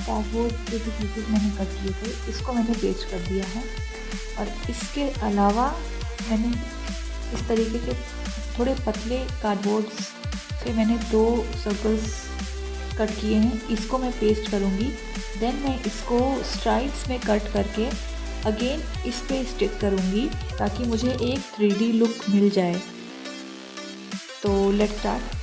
Cardboard के जो pieces मैंने कट किए थे इसको मैंने पेस्ट कर दिया है। और इसके अलावा मैंने इस तरीके के थोड़े पतले कार्डबोर्ड से मैंने 2 सर्कल्स कट किए हैं, इसको मैं पेस्ट करूँगी। देन मैं इसको स्ट्राइप्स में कट करके अगेन इस पे स्टिक करूँगी ताकि मुझे एक 3D लुक मिल जाए। तो let's start.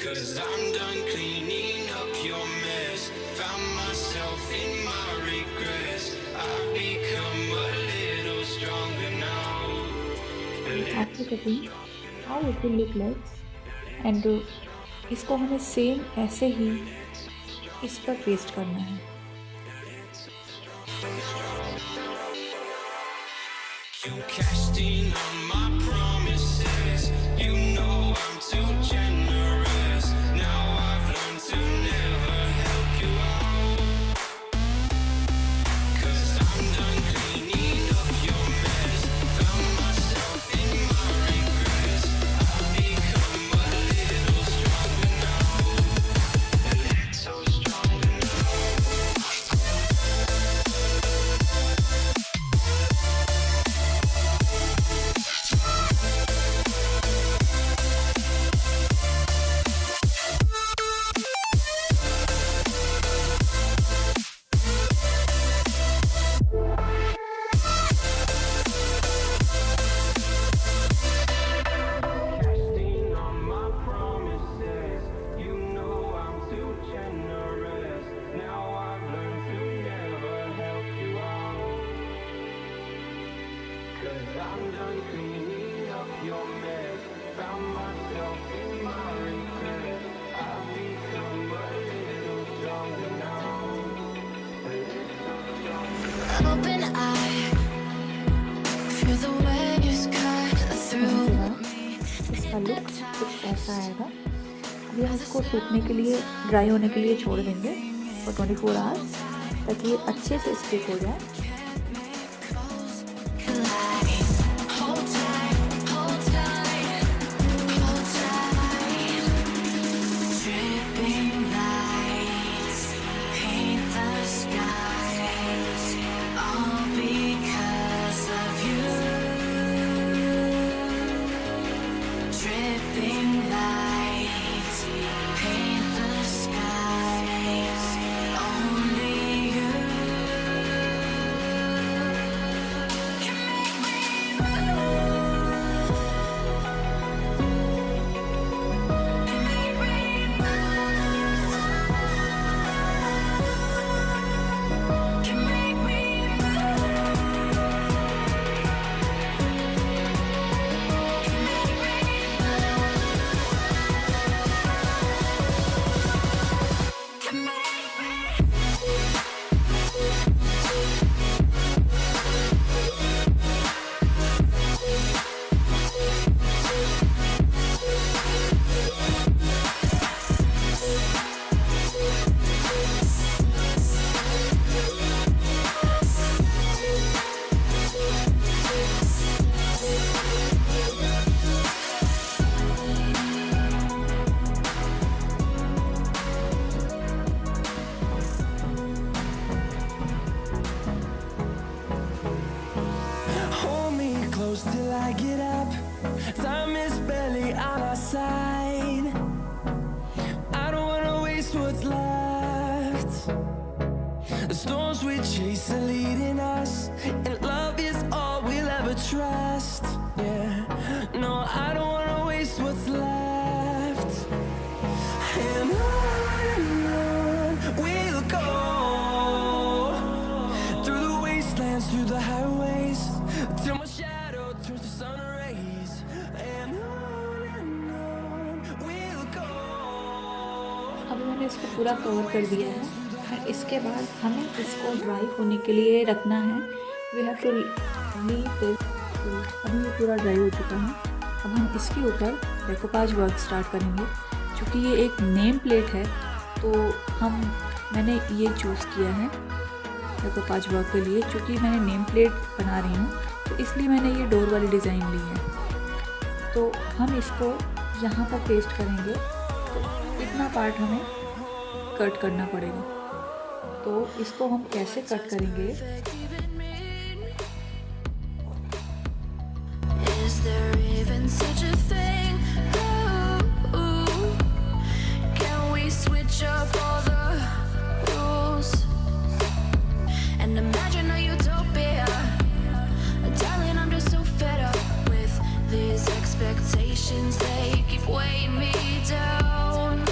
Cause I'm done cleaning up your mess. Found myself in my regrets. I've become a little stronger now. After cutting, how it will look like, and इसको हमें same ऐसे ही इस पर paste करना है। You cashed in on my promises. You know I'm too generous. Now I've learned to never help you out. Cause I'm done cleaning up your mess. Found myself in my regrets. I've become a little stronger now. A little stronger now. I'm done cleaning up your mess. Found myself in my regrets. I've become a little stronger now. A little stronger. Open eye, feel the waves cut through me. इसका look कुछ ऐसा आएगा। अभी हम इसको सूखने के लिए, ड्राई होने के लिए छोड़ देंगे फॉर 24 आवर्स ताकि ये अच्छे से स्टिक हो जाए। sweet chaser leading us, and love is all we'll ever trust. Yeah, no, I don't wanna waste what's left. And on we'll go, through the wastelands, through the highways, till my shadow turns to sun rays. And on we'll go. अब मैंने इसको पूरा cover कर दिया है और इसके बाद हमें इसको ड्राई होने के लिए रखना है. We have to leave this. अभी ये पूरा ड्राई हो चुका है. अब हम इसके ऊपर डेकोपाज वर्क स्टार्ट करेंगे. क्योंकि ये एक नेम प्लेट है तो मैंने ये चूज़ किया है डेकोपाज वर्क के लिए. क्योंकि मैंने नेम प्लेट बना रही हूँ तो इसलिए मैंने ये डोर वाली डिज़ाइन ली है. तो हम इसको यहाँ पर पेस्ट करेंगे. तो इतना पार्ट हमें कट करना पड़ेगा. तो इसको हम कैसे कट करेंगे? Is there even such a thing? Ooh, can we switch up all the rules and imagine a utopia? Darling, I'm just so fed up with these expectations. They keep weighing me down.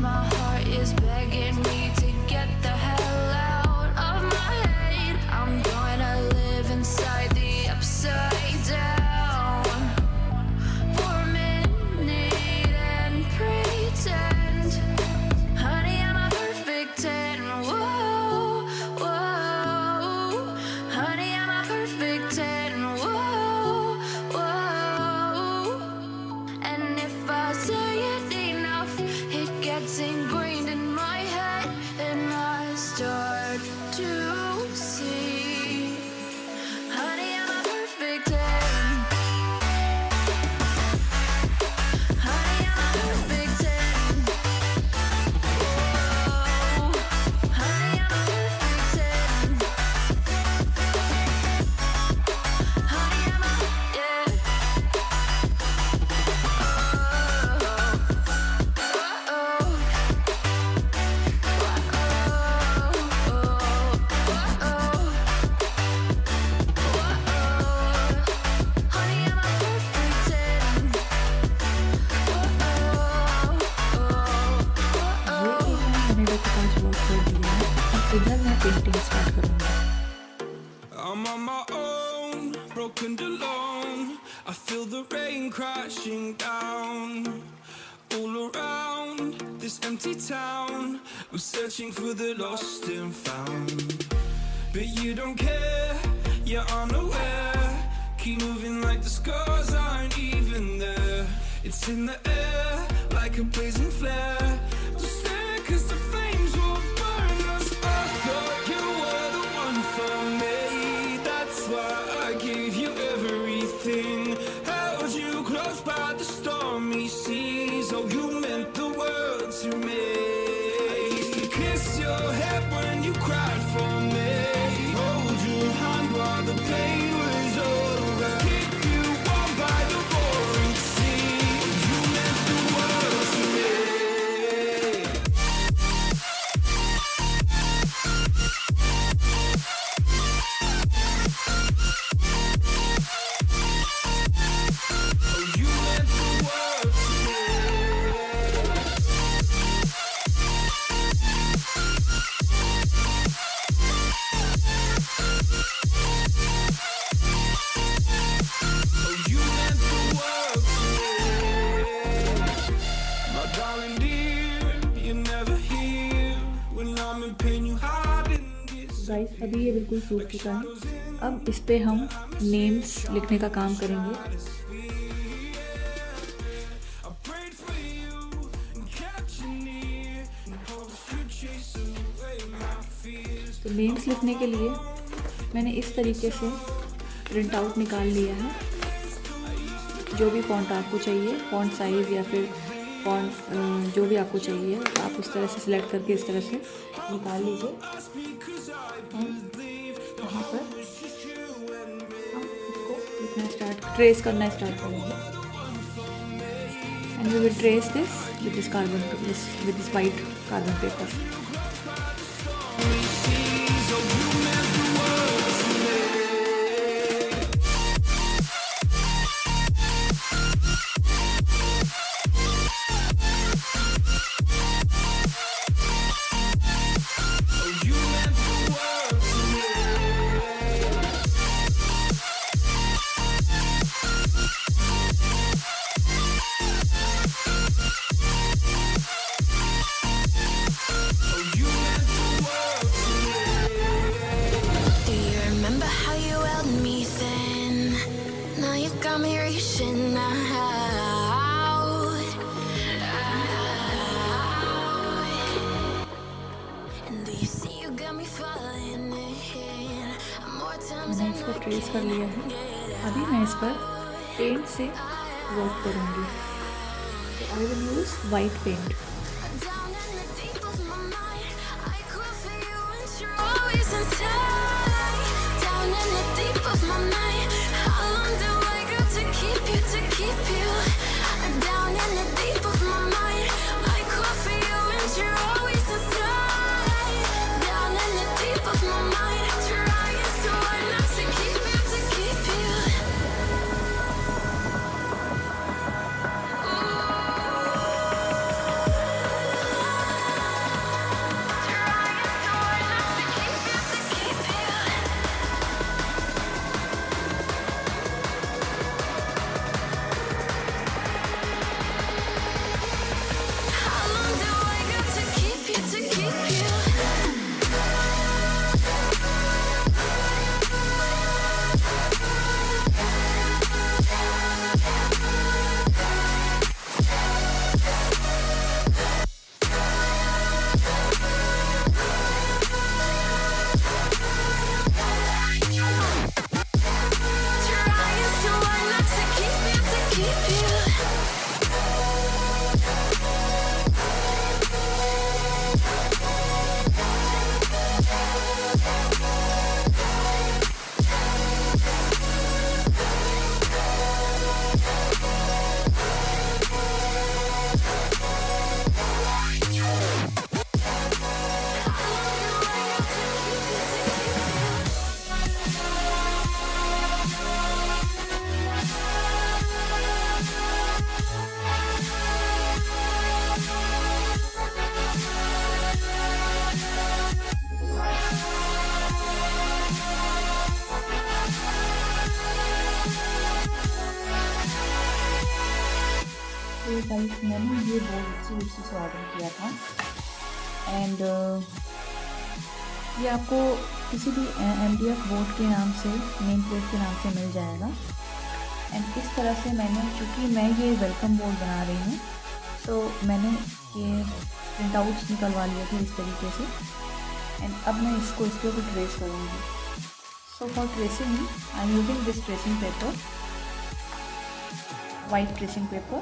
My heart is begging me to get the hell out of my head. I'm gonna live inside the upside down for a minute and pretend, honey, I'm a perfect 10. Whoa, whoa, honey, I'm a perfect 10. Whoa, whoa, and if I say it enough, it gets ingrained in my head, and I start to see, honey, I'm a perfect 10. Honey, I'm a perfect 10. Whoa, honey, I'm a perfect 10. Honey, I'm a, yeah. ये एक मैंने decoupage work कर दिया है. अब इधर मैं painting start करूँगी. I'm on my own, broken alone. I feel the rain crashing down all around this empty town. I'm searching for the lost and found, but you don't care, you're unaware. Keep moving like the scars aren't even there. It's in the air like a blazing flare. Just stare 'cause the flames will burn us. I thought you were the one for me. That's why I gave you everything. Held you close by the stormy seas. Oh, you meant the world to me. I used to kiss your head when you cried for me. Hold your hand while the pain was over. Keep you warm by the roaring sea. You meant the world to me. Oh, you meant the world to me. Oh, you meant the world to me. My darling dear, you're never here. When I'm in pain, you hide in this. Guys अभी ये बिल्कुल सूख चुका है. अब इस पे हम नेम्स लिखने का काम करेंगे. I prayed for you and kept you near. And hopes you chase away my fears. तो नेम्स लिखने के लिए मैंने इस तरीके से प्रिंट आउट निकाल लिया है. जो भी फॉन्ट आपको चाहिए, फॉन्ट साइज़ या फिर फॉन्ट जो भी आपको चाहिए आप उस तरह से सिलेक्ट करके इस तरह से निकाल लीजिए. और यहाँ पर हम इसको लिखना ट्रेस करना स्टार्ट करेंगे. And we will trace this with this white carbon paper. got me reaching out. And do you see you got me falling in more times मैंने than इसको I ट्रेस कर लिया है। अभी मैं इस पर पेंट से वर्क करूँगी। तो I will use white paint. down in the deep of my mind. I call for you and you're always inside. Down in the deep of my mind. How long do I got to keep you, to keep you? Down in the deep of my mind. I call for you and you're always inside. Down in the deep of my mind. Trying so hard not to keep you, to keep you. How long do I got to keep you, to keep you? Trying so hard not to keep you, to keep you. तो guys मैंने ये board इसी से order किया था and ये आपको किसी भी MDF बोर्ड के नाम से, नेम प्लेट के नाम से मिल जाएगा। एंड इस तरह से मैंने, चूँकि मैं ये वेलकम बोर्ड बना रही हूँ, तो मैंने ये प्रिंट आउट्स निकलवा लिए थे इस तरीके से। एंड अब मैं इसको इसके ऊपर ट्रेस करूँगी। So for tracing I am using this tracing paper, white tracing paper.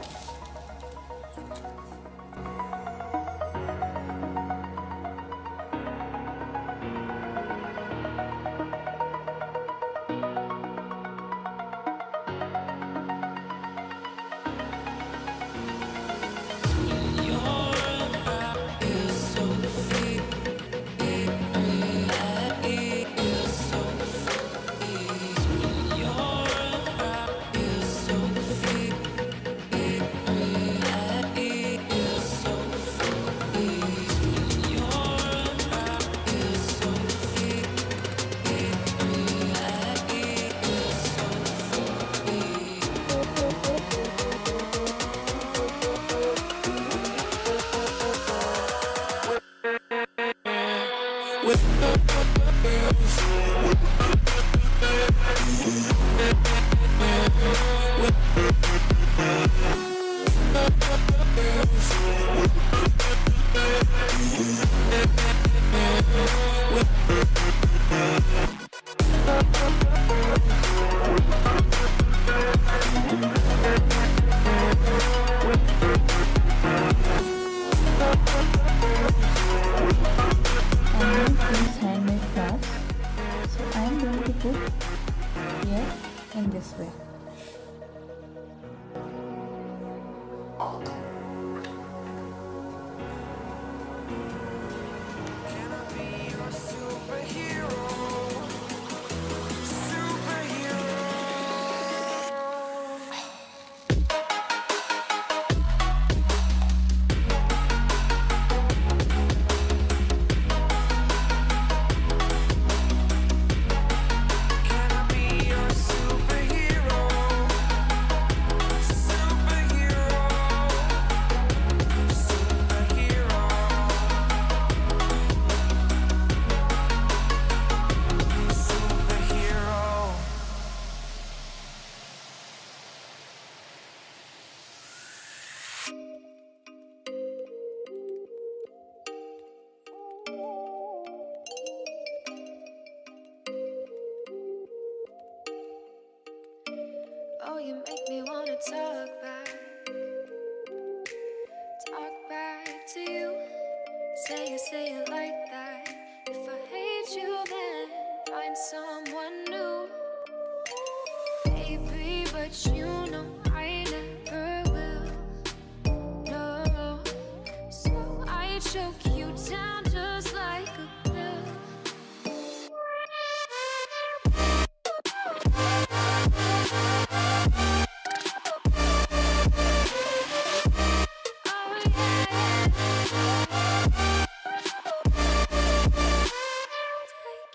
Handmade crafts. So I am going to put here in this way. Can I be your superhero? Superhero. Can I be your superhero? Oh, you make me wanna talk back to you. Say it like that. If I hate you, then find someone new. Baby, but you know I never will. No, so I choke you down just like a pill.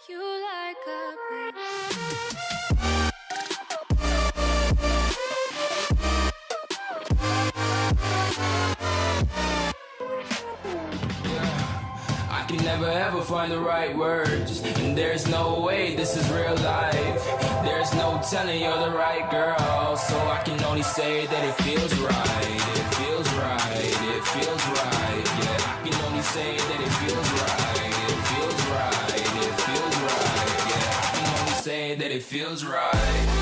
You like a I can never ever find the right words, and there's no way this is real life. There's no telling you're the right girl, so I can only say that it feels right. It feels right, it feels right. Yeah, I can only say that it feels right. It feels right, it feels right. Yeah, I can only say that it feels right.